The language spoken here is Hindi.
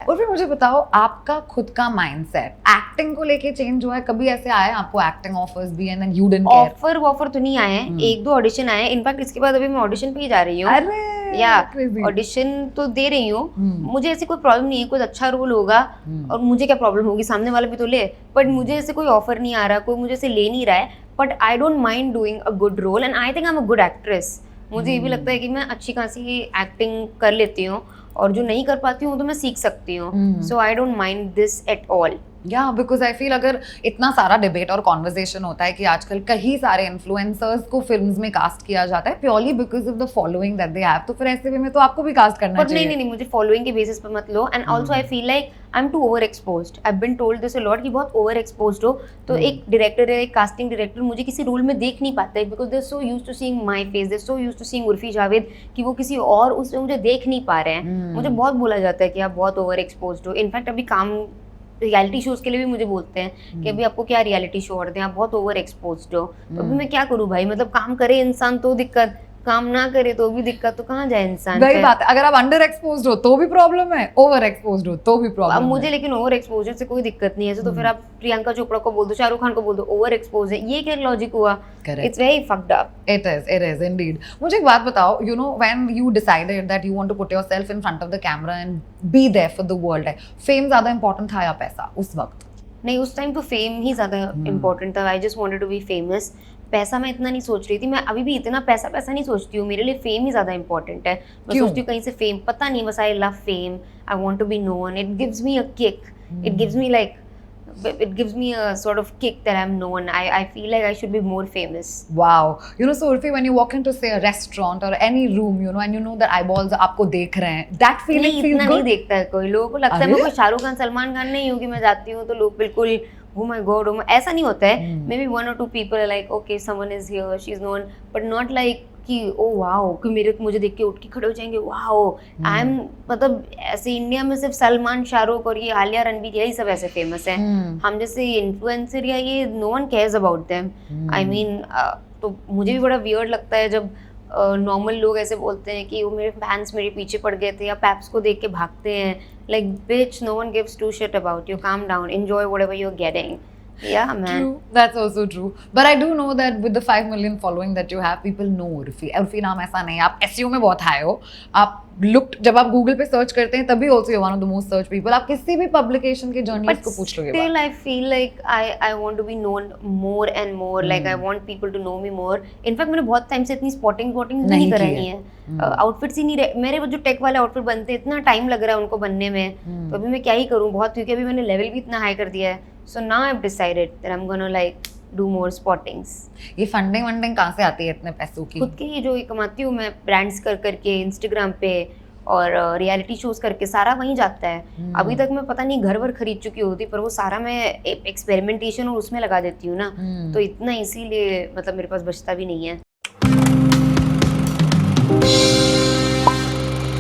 और फिर मुझे बताओ आपका खुद का माइंडसेट एक्टिंग को लेके चेंज हुआ है? कभी ऐसे आया आपको एक्टिंग ऑफर्स भी and you didn't care? Offer तो नहीं आए हैं, एक दो ऑडिशन आए हैं। इनफैक्ट इसके बाद अभी मैं ऑडिशन पे ही जा रही हूँ। अरे या crazy. ऑडिशन तो दे रही हूँ। मुझे ऐसी कोई प्रॉब्लम नहीं है, कोई अच्छा रोल होगा और मुझे क्या प्रॉब्लम होगी, सामने वाला भी तो ले। बट मुझे ऐसे कोई ऑफर नहीं आ रहा, कोई मुझे ऐसे ले नहीं रहा है। But I don't mind doing a good role and I think I am a good actress. मुझे ये भी लगता है कि मैं अच्छी खासी एक्टिंग कर लेती हूँ और जो नहीं कर पाती हूँ तो मैं सीख सकती हूँ। So I don't mind this at all. या बिकॉज आई फील अगर इतना सारा डिबेट और कॉन्वर्सेशन होता है कि आजकल कई सारे इन्फ्लुएंसर्स को फिल्म्स में कास्ट किया जाता है purely because of the following that they have, तो फिर ऐसे में तो आपको भी कास्ट करना चाहिए। नहीं, मुझे फॉलोइंग के बेसिस पे मत लो। And also I feel like I am too over exposed. I have been told this a lot कि बहुत ओवर एक्सपोज्ड हो तो एक डायरेक्टर है, एक कास्टिंग डायरेक्टर मुझे किसी रोल में देख नहीं पाता है because they are so used to seeing my face, they are so used to seeing Urfi Javed कि वो किसी और उसमें मुझे देख नहीं पा रहे हैं। मुझे बहुत बोला जाता है कि आप बहुत ओवर एक्सपोज्ड हो। इनफैक्ट अभी काम रियलिटी शोज के लिए भी मुझे बोलते हैं कि अभी आपको क्या रियलिटी शो और दें, आप बहुत ओवर एक्सपोज्ड हो। तो अभी मैं क्या करूं भाई, मतलब काम करे इंसान तो दिक्कत, काम ना करे तो भी दिक्कत, तो कहाँ जाए इंसान। वही बात है, अगर आप अंडर एक्सपोज्ड हो तो भी प्रॉब्लम है, ओवर एक्सपोज्ड हो तो भी प्रॉब्लम अब है। मुझे लेकिन ओवर एक्सपोजर से कोई दिक्कत नहीं है। ऐसे तो फिर आप प्रियंका चोपड़ा को बोल दो, शाहरुख खान को बोल दो ओवर एक्सपोज है, ये क्या लॉजिक हुआ? It's very fucked up. It is indeed. मुझे एक बात बताओ, you know when you decided that you want to put yourself in front of the camera and be there for the world, है फेम ज्यादा important था या पैसा उस वक्त? नहीं, उस टाइम तो फेम ही ज्यादा इम्पोर्टेंट था। I just wanted to be famous. पैसा मैं इतना नहीं सोच रही थी, मैं अभी भी इतना पैसा नहीं सोचती हूँ। मेरे लिए फेम ही ज्यादा इम्पोर्टेंट है। मैं सोचती हूँ कहीं से फेम, पता नहीं, बस I love fame, I want to be known, it gives me a kick, it gives me like it gives me a sort of kick that I'm known. I feel like I should be more famous. Wow. You know, so Urfi, when you walk into say a restaurant or any room, you know, and you know that eyeballs आपको देख रहे हैं, that feeling feels good? नहीं देखता है कोई। लोगों को लगता है मैं कोई शाहरुख खान सलमान खान नहीं हूँ कि मैं जाती हूँ तो लोग बिल्कुल oh my god, ऐसा नहीं होता है। Maybe one or two people are like okay someone is here, she's known, but not like कि ओ वाओ कि मुझे देख के उठ के खड़े हो जाएंगे वाओ आई एम। मतलब ऐसे इंडिया में सिर्फ सलमान, शाहरुख और ये आलिया, रणबीर, यही सब ऐसे फेमस हैं। हम जैसे इन्फ्लुएंसर या ये no one cares about them. I mean तो मुझे भी बड़ा वियर्ड लगता है जब नॉर्मल लोग ऐसे बोलते हैं कि वो मेरे फैंस मेरे पीछे पड़ गए थे या पैप्स को देख के भागते हैं। Like bitch, no one gives two shit about you, calm down, enjoy whatever you are getting. Yeah, man. True, that's also true. But I do know that with the 5 million following that you have, people know Urfi. Urfi नाम ऐसा नहीं, आप SEO में बहुत हाई हो। आप looked, जब आप Google पे सर्च करते हैं तभी also you're one of the most searched people. आप किसी भी publication के journalist को पूछ लोगे। Still, I feel like I want to be known more and more. Like I want people to know me more. In fact, मैंने बहुत टाइम से इतनी spotting नहीं करानी है। आउटफिट्स ही नहीं रहे मेरे, वो जो टेक वाले आउटफिट बनते हैं इतना टाइम लग रहा है उनको बनने में। तो अभी मैं क्या ही करूँ बहुत, क्योंकि अभी मैंने लेवल भी इतना हाई कर दिया है। So now I've decided that I'm gonna like do more spottings. ये फंडिंग कहाँ से आती है इतने पैसों की? खुद के ही जो कमाती हूँ मैं ब्रांड्स करके इंस्टाग्राम पे और रियलिटी शोज करके, सारा वहीं जाता है। अभी तक मैं पता नहीं घर वर खरीद चुकी होती, पर वो सारा मैं एक्सपेरिमेंटेशन और उसमें लगा देती हूँ ना, तो इतना इसीलिए मतलब मेरे पास बचता भी नहीं है।